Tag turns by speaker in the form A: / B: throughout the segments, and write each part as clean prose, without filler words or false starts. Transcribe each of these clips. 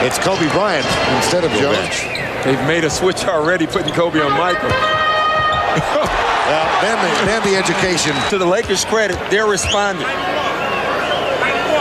A: It's Kobe Bryant instead of Jones.
B: They've made a switch already, putting Kobe on Michael.
A: Well, then the education.
B: To the Lakers' credit, they're responding.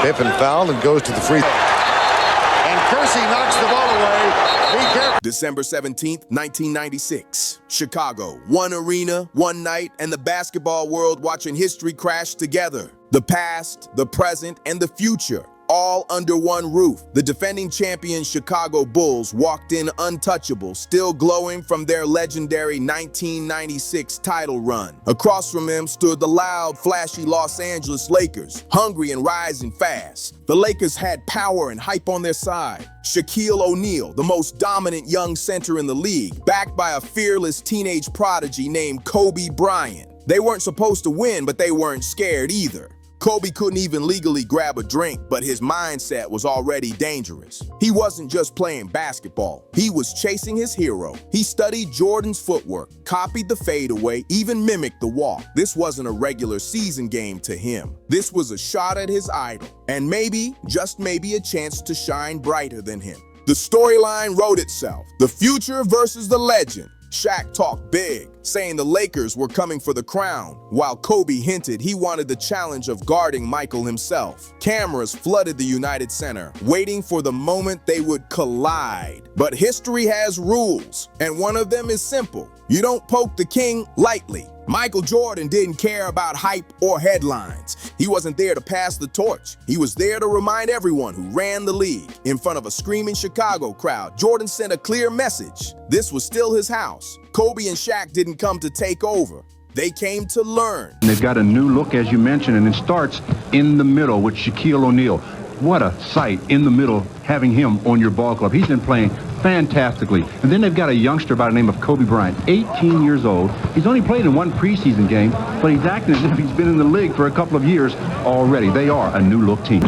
A: Pippen fouled and goes to the free throw. And Kersey knocks the ball away. Be careful.
C: December 17th, 1996. Chicago. One arena, one night, and the basketball world watching history crash together. The past, the present, and the future, all under one roof. The defending champion Chicago Bulls walked in untouchable, still glowing from their legendary 1996 title run. Across from them stood the loud, flashy Los Angeles Lakers, hungry and rising fast. The Lakers had power and hype on their side. Shaquille O'Neal, the most dominant young center in the league, backed by a fearless teenage prodigy named Kobe Bryant. They weren't supposed to win, but they weren't scared either. Kobe couldn't even legally grab a drink, but his mindset was already dangerous. He wasn't just playing basketball. He was chasing his hero. He studied Jordan's footwork, copied the fadeaway, even mimicked the walk. This wasn't a regular season game to him. This was a shot at his idol, and maybe, just maybe, a chance to shine brighter than him. The storyline wrote itself. The future versus the legend. Shaq talked big, saying the Lakers were coming for the crown, while Kobe hinted he wanted the challenge of guarding Michael himself. Cameras flooded the United Center, waiting for the moment they would collide. But history has rules, and one of them is simple. You don't poke the king lightly. Michael Jordan didn't care about hype or headlines. He wasn't there to pass the torch. He was there to remind everyone who ran the league. In front of a screaming Chicago crowd, Jordan sent a clear message. This was still his house. Kobe and Shaq didn't come to take over. They came to learn.
D: They've got a new look, as you mentioned, and it starts in the middle with Shaquille O'Neal. What a sight in the middle, having him on your ball club. He's been playing fantastically. And then they've got a youngster by the name of Kobe Bryant, 18 years old. He's only played in one preseason game, but he's acting as if he's been in the league for a couple of years already. They are a new-look team.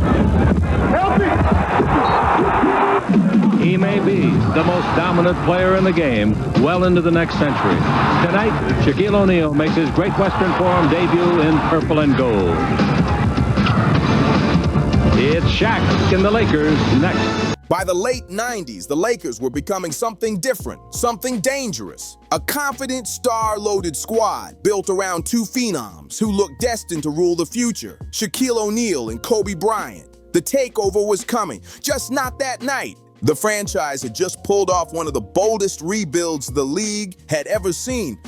E: He may be the most dominant player in the game well into the next century. Tonight, Shaquille O'Neal makes his Great Western Forum debut in purple and gold. It's Shaq and the Lakers next.
C: By the late 90s, the Lakers were becoming something different, something dangerous. A confident, star-loaded squad built around two phenoms who looked destined to rule the future, Shaquille O'Neal and Kobe Bryant. The takeover was coming, just not that night. The franchise had just pulled off one of the boldest rebuilds the league had ever seen.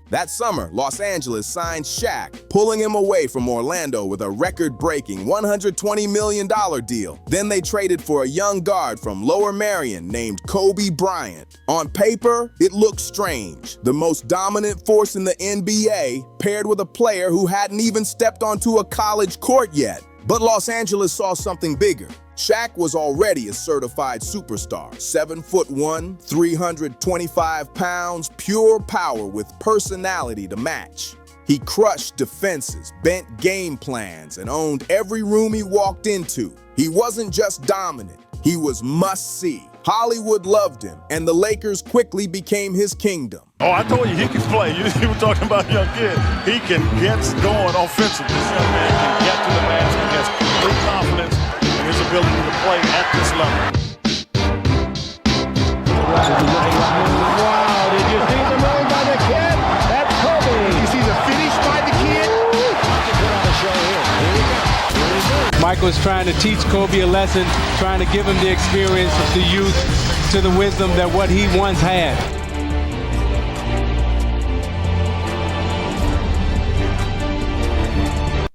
C: That summer, Los Angeles signed Shaq, pulling him away from Orlando with a record-breaking $120 million deal. Then they traded for a young guard from Lower Merion named Kobe Bryant. On paper, it looked strange. The most dominant force in the NBA paired with a player who hadn't even stepped onto a college court yet. But Los Angeles saw something bigger. Shaq was already a certified superstar, 7'1", 325 pounds, pure power with personality to match. He crushed defenses, bent game plans, and owned every room he walked into. He wasn't just dominant, he was must-see. Hollywood loved him, and the Lakers quickly became his kingdom.
F: Oh, I told you he can play. You were talking about a young kid. He can get going offensively. This young man can get to the basket. He has complete confidence in his ability to play at this level.
E: Wow, did you see the move by the kid? That's Kobe.
G: You see the finish by the kid?
E: Put on a show here. Here we go.
H: Michael's trying to teach Kobe a lesson, trying to give him the experience, the youth, to the wisdom that what he once had.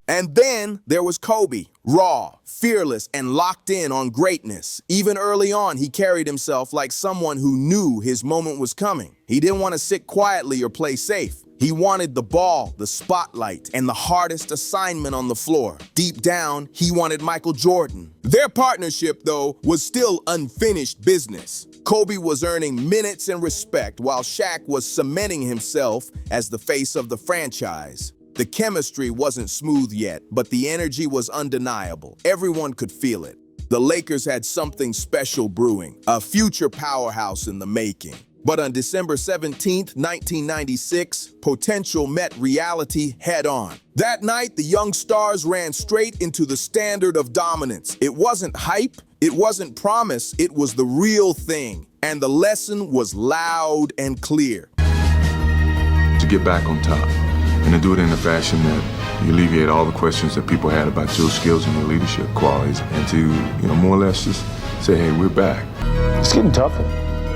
C: And then there was Kobe, raw, fearless, and locked in on greatness. Even early on, he carried himself like someone who knew his moment was coming. He didn't want to sit quietly or play safe. He wanted the ball, the spotlight, and the hardest assignment on the floor. Deep down, he wanted Michael Jordan. Their partnership, though, was still unfinished business. Kobe was earning minutes and respect, while Shaq was cementing himself as the face of the franchise. The chemistry wasn't smooth yet, but the energy was undeniable. Everyone could feel it. The Lakers had something special brewing, a future powerhouse in the making. But on December 17, 1996, potential met reality head-on. That night, the young stars ran straight into the standard of dominance. It wasn't hype, it wasn't promise, it was the real thing. And the lesson was loud and clear.
I: To get back on top, and to do it in a fashion that you alleviate all the questions that people had about your skills and your leadership qualities, and to, more or less just say, hey, we're back.
J: It's getting tougher,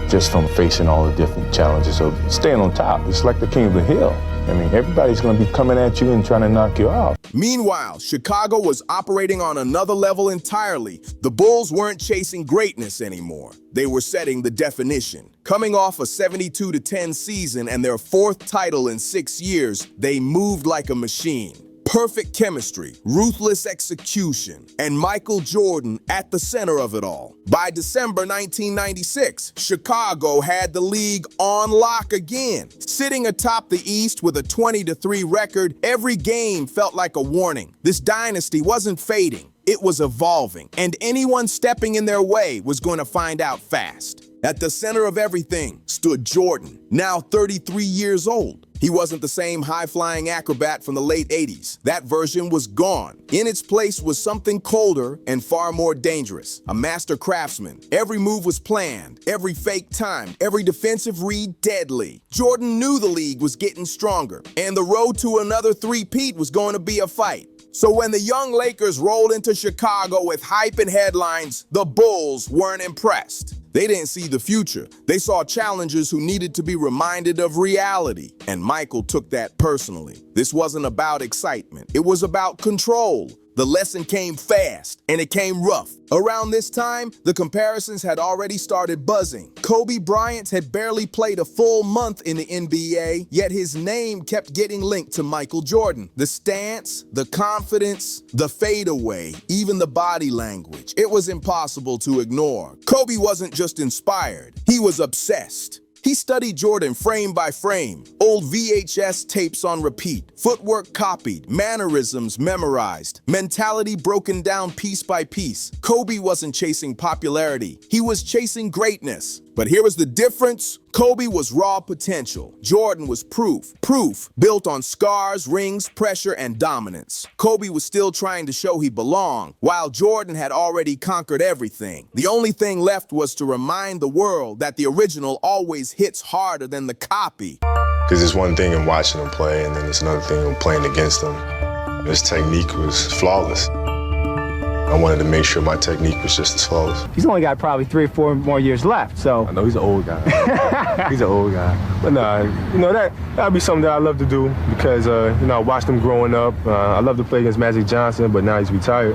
J: just from facing all the different challenges of staying on top. It's like the king of the hill. I mean, everybody's going to be coming at you and trying to knock you out.
C: Meanwhile, Chicago was operating on another level entirely. The Bulls weren't chasing greatness anymore. They were setting the definition. Coming off a 72-10 season and their fourth title in 6 years, they moved like a machine. Perfect chemistry, ruthless execution, and Michael Jordan at the center of it all. By December 1996, Chicago had the league on lock again. Sitting atop the East with a 20-3 record, every game felt like a warning. This dynasty wasn't fading, it was evolving, and anyone stepping in their way was going to find out fast. At the center of everything stood Jordan, now 33 years old. He wasn't the same high-flying acrobat from the late 80s. That version was gone. In its place was something colder and far more dangerous. A master craftsman. Every move was planned, every fake timed, every defensive read deadly. Jordan knew the league was getting stronger, and the road to another three-peat was going to be a fight. So when the young Lakers rolled into Chicago with hype and headlines, the Bulls weren't impressed. They didn't see the future. They saw challengers who needed to be reminded of reality. And Michael took that personally. This wasn't about excitement. It was about control. The lesson came fast, and it came rough. Around this time, the comparisons had already started buzzing. Kobe Bryant had barely played a full month in the NBA, yet his name kept getting linked to Michael Jordan. The stance, the confidence, the fadeaway, even the body language. It was impossible to ignore. Kobe wasn't just inspired, he was obsessed. He studied Jordan frame by frame, old VHS tapes on repeat, footwork copied, mannerisms memorized, mentality broken down piece by piece. Kobe wasn't chasing popularity, he was chasing greatness. But here was the difference. Kobe was raw potential. Jordan was proof built on scars, rings, pressure, and dominance. Kobe was still trying to show he belonged, while Jordan had already conquered everything. The only thing left was to remind the world that the original always hits harder than the copy.
K: Because it's one thing in watching him play, and then it's another thing in playing against him. His technique was flawless. I wanted to make sure my technique was just as flawless.
L: He's only got probably 3 or 4 more years left, so.
J: I know he's an old guy. He's an old guy. But nah, that'd be something that I love to do because, I watched him growing up. I love to play against Magic Johnson, but now he's retired.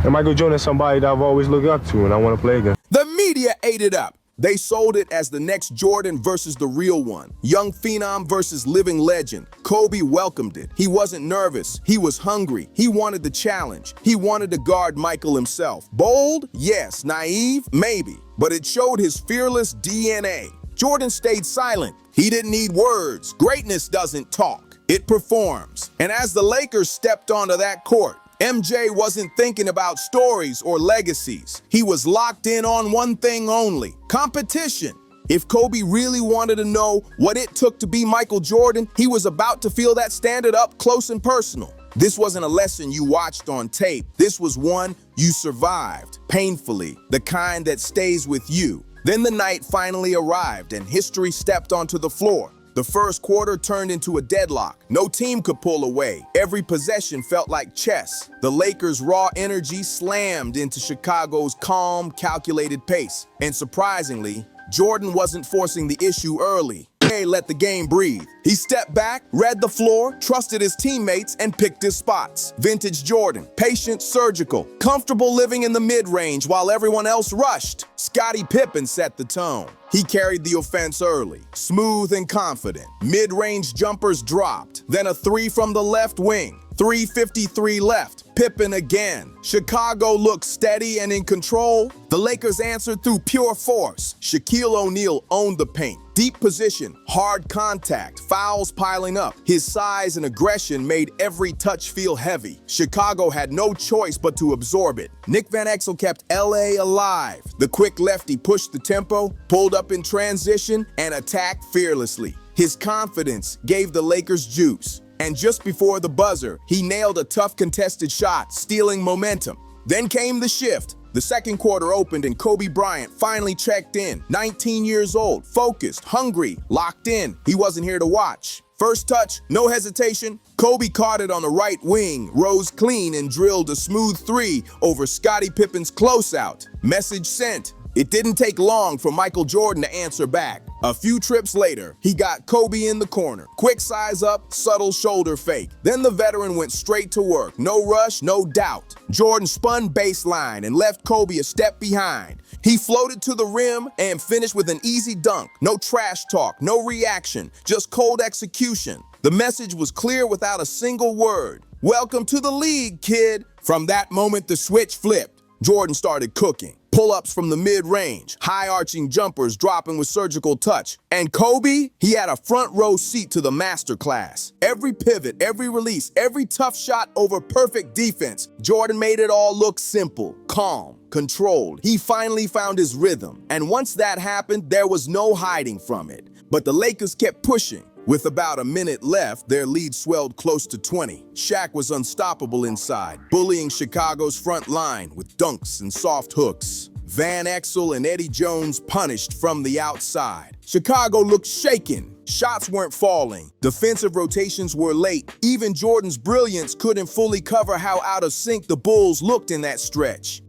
J: And Michael Jordan is somebody that I've always looked up to and I want to play against.
C: The media ate it up. They sold it as the next Jordan versus the real one. Young phenom versus living legend. Kobe welcomed it. He wasn't nervous. He was hungry. He wanted the challenge. He wanted to guard Michael himself. Bold? Yes. Naive? Maybe. But it showed his fearless DNA. Jordan stayed silent. He didn't need words. Greatness doesn't talk. It performs. And as the Lakers stepped onto that court, MJ wasn't thinking about stories or legacies. He was locked in on one thing only: competition. If Kobe really wanted to know what it took to be Michael Jordan, he was about to feel that standard up close and personal. This wasn't a lesson you watched on tape. This was one you survived, painfully, the kind that stays with you. Then the night finally arrived and history stepped onto the floor. The first quarter turned into a deadlock. No team could pull away. Every possession felt like chess. The Lakers' raw energy slammed into Chicago's calm, calculated pace. And surprisingly, Jordan wasn't forcing the issue early. He let the game breathe. He stepped back, read the floor, trusted his teammates, and picked his spots. Vintage Jordan, patient, surgical, comfortable living in the mid-range while everyone else rushed. Scottie Pippen set the tone. He carried the offense early, smooth and confident. Mid-range jumpers dropped, then a three from the left wing. 3:53 left. Pippen again. Chicago looked steady and in control. The Lakers answered through pure force. Shaquille O'Neal owned the paint. Deep position, hard contact, fouls piling up. His size and aggression made every touch feel heavy. Chicago had no choice but to absorb it. Nick Van Exel kept LA alive. The quick lefty pushed the tempo, pulled up in transition, and attacked fearlessly. His confidence gave the Lakers juice. And just before the buzzer, he nailed a tough contested shot, stealing momentum. Then came the shift. The second quarter opened and Kobe Bryant finally checked in. 19 years old, focused, hungry, locked in. He wasn't here to watch. First touch, no hesitation. Kobe caught it on the right wing, rose clean and drilled a smooth three over Scottie Pippen's closeout. Message sent. It didn't take long for Michael Jordan to answer back. A few trips later, he got Kobe in the corner. Quick size up, subtle shoulder fake. Then the veteran went straight to work. No rush, no doubt. Jordan spun baseline and left Kobe a step behind. He floated to the rim and finished with an easy dunk. No trash talk, no reaction, just cold execution. The message was clear without a single word. Welcome to the league, kid. From that moment, the switch flipped. Jordan started cooking. Pull-ups from the mid-range, high-arching jumpers dropping with surgical touch. And Kobe, he had a front-row seat to the masterclass. Every pivot, every release, every tough shot over perfect defense. Jordan made it all look simple, calm, controlled. He finally found his rhythm. And once that happened, there was no hiding from it. But the Lakers kept pushing. With about a minute left, their lead swelled close to 20. Shaq was unstoppable inside, bullying Chicago's front line with dunks and soft hooks. Van Exel and Eddie Jones punished from the outside. Chicago looked shaken. Shots weren't falling. Defensive rotations were late. Even Jordan's brilliance couldn't fully cover how out of sync the Bulls looked in that stretch.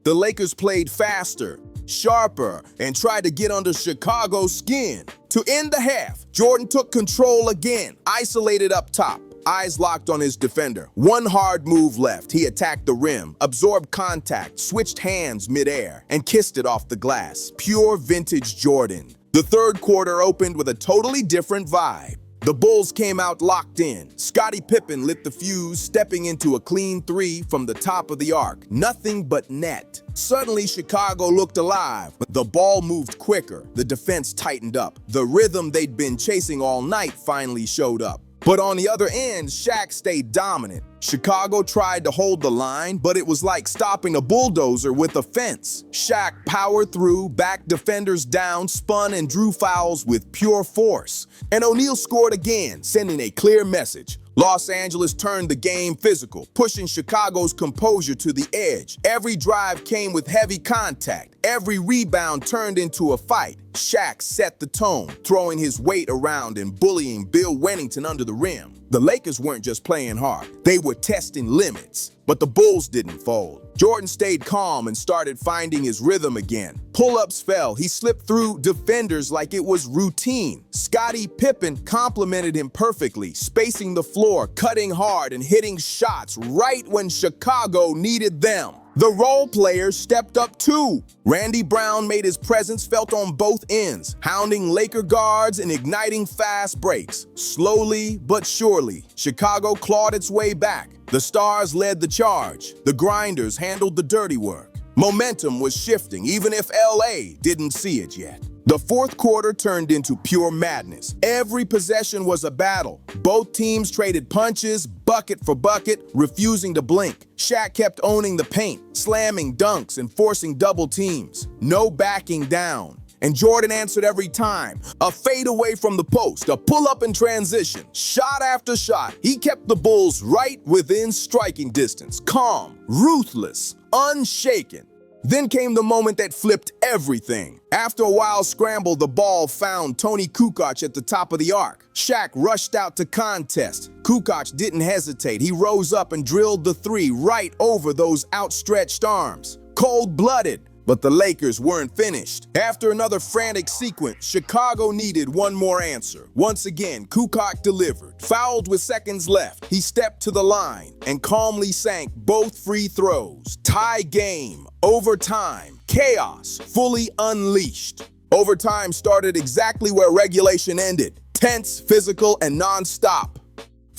C: The Lakers played faster, sharper, and tried to get under Chicago's skin. To end the half, Jordan took control again, isolated up top, eyes locked on his defender. One hard move left. He attacked the rim, absorbed contact, switched hands midair, and kissed it off the glass. Pure vintage Jordan. The third quarter opened with a totally different vibe. The Bulls came out locked in. Scottie Pippen lit the fuse, stepping into a clean three from the top of the arc. Nothing but net. Suddenly, Chicago looked alive. The ball moved quicker. The defense tightened up. The rhythm they'd been chasing all night finally showed up. But on the other end, Shaq stayed dominant. Chicago tried to hold the line, but it was like stopping a bulldozer with a fence. Shaq powered through, backed defenders down, spun and drew fouls with pure force. And O'Neal scored again, sending a clear message. Los Angeles turned the game physical, pushing Chicago's composure to the edge. Every drive came with heavy contact. Every rebound turned into a fight. Shaq set the tone, throwing his weight around and bullying Bill Wennington under the rim. The Lakers weren't just playing hard. They were testing limits. But the Bulls didn't fold. Jordan stayed calm and started finding his rhythm again. Pull-ups fell. He slipped through defenders like it was routine. Scottie Pippen complimented him perfectly, spacing the floor, cutting hard, and hitting shots right when Chicago needed them. The role players stepped up too. Randy Brown made his presence felt on both ends, hounding Laker guards and igniting fast breaks. Slowly but surely, Chicago clawed its way back. The stars led the charge. The grinders handled the dirty work. Momentum was shifting, even if LA didn't see it yet. The fourth quarter turned into pure madness. Every possession was a battle. Both teams traded punches, bucket for bucket, refusing to blink. Shaq kept owning the paint, slamming dunks and forcing double teams. No backing down. And Jordan answered every time. A fade away from the post, a pull-up in transition, shot after shot. He kept the Bulls right within striking distance, calm, ruthless, unshaken. Then came the moment that flipped everything. After a wild scramble, the ball found Tony Kukoc at the top of the arc. Shaq rushed out to contest. Kukoc didn't hesitate. He rose up and drilled the three right over those outstretched arms. Cold-blooded. But the Lakers weren't finished. After another frantic sequence, Chicago needed one more answer. Once again, Kukoc delivered. Fouled with seconds left, he stepped to the line and calmly sank both free throws. Tie game, overtime, chaos, fully unleashed. Overtime started exactly where regulation ended. Tense, physical, and non-stop.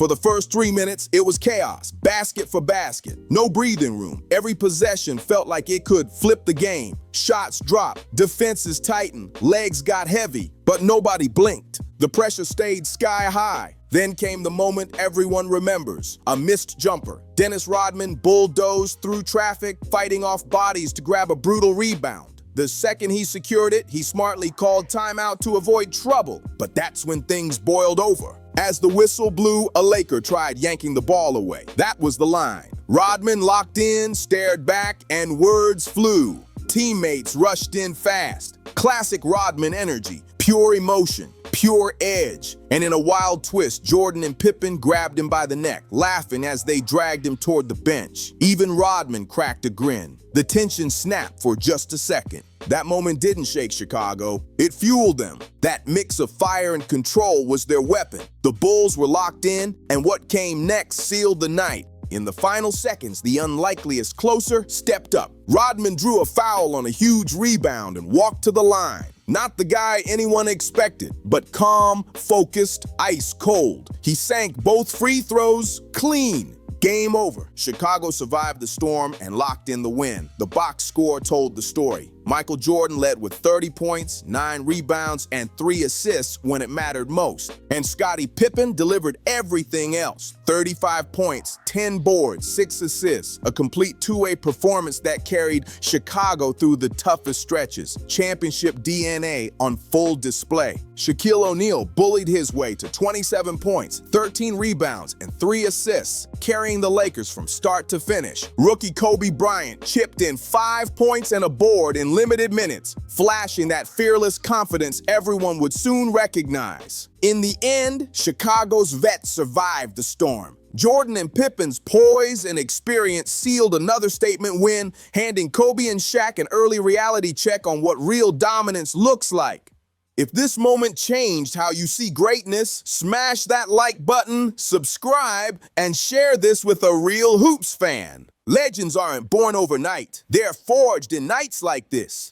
C: For the first 3 minutes, it was chaos, basket for basket. No breathing room. Every possession felt like it could flip the game. Shots dropped, defenses tightened, legs got heavy, but nobody blinked. The pressure stayed sky high. Then came the moment everyone remembers, a missed jumper. Dennis Rodman bulldozed through traffic, fighting off bodies to grab a brutal rebound. The second he secured it, he smartly called timeout to avoid trouble. But that's when things boiled over. As the whistle blew, a Laker tried yanking the ball away. That was the line. Rodman locked in, stared back, and words flew. Teammates rushed in fast. Classic Rodman energy, pure emotion, pure edge. And in a wild twist, Jordan and Pippen grabbed him by the neck, laughing as they dragged him toward the bench. Even Rodman cracked a grin. The tension snapped for just a second. That moment didn't shake Chicago. It fueled them. That mix of fire and control was their weapon. The Bulls were locked in, and what came next sealed the night. In the final seconds, the unlikeliest closer stepped up. Rodman drew a foul on a huge rebound and walked to the line. Not the guy anyone expected, but calm, focused, ice cold. He sank both free throws clean. Game over. Chicago survived the storm and locked in the win. The box score told the story. Michael Jordan led with 30 points, 9 rebounds, and 3 assists when it mattered most. And Scottie Pippen delivered everything else. 35 points, 10 boards, 6 assists. A complete two-way performance that carried Chicago through the toughest stretches. Championship DNA on full display. Shaquille O'Neal bullied his way to 27 points, 13 rebounds, and 3 assists, carrying the Lakers from start to finish. Rookie Kobe Bryant chipped in 5 points and a board in limited minutes, flashing that fearless confidence everyone would soon recognize. In the end, Chicago's vets survived the storm. Jordan and Pippen's poise and experience sealed another statement win, handing Kobe and Shaq an early reality check on what real dominance looks like. If this moment changed how you see greatness, smash that like button, subscribe, and share this with a real Hoops fan. Legends aren't born overnight. They're forged in nights like this.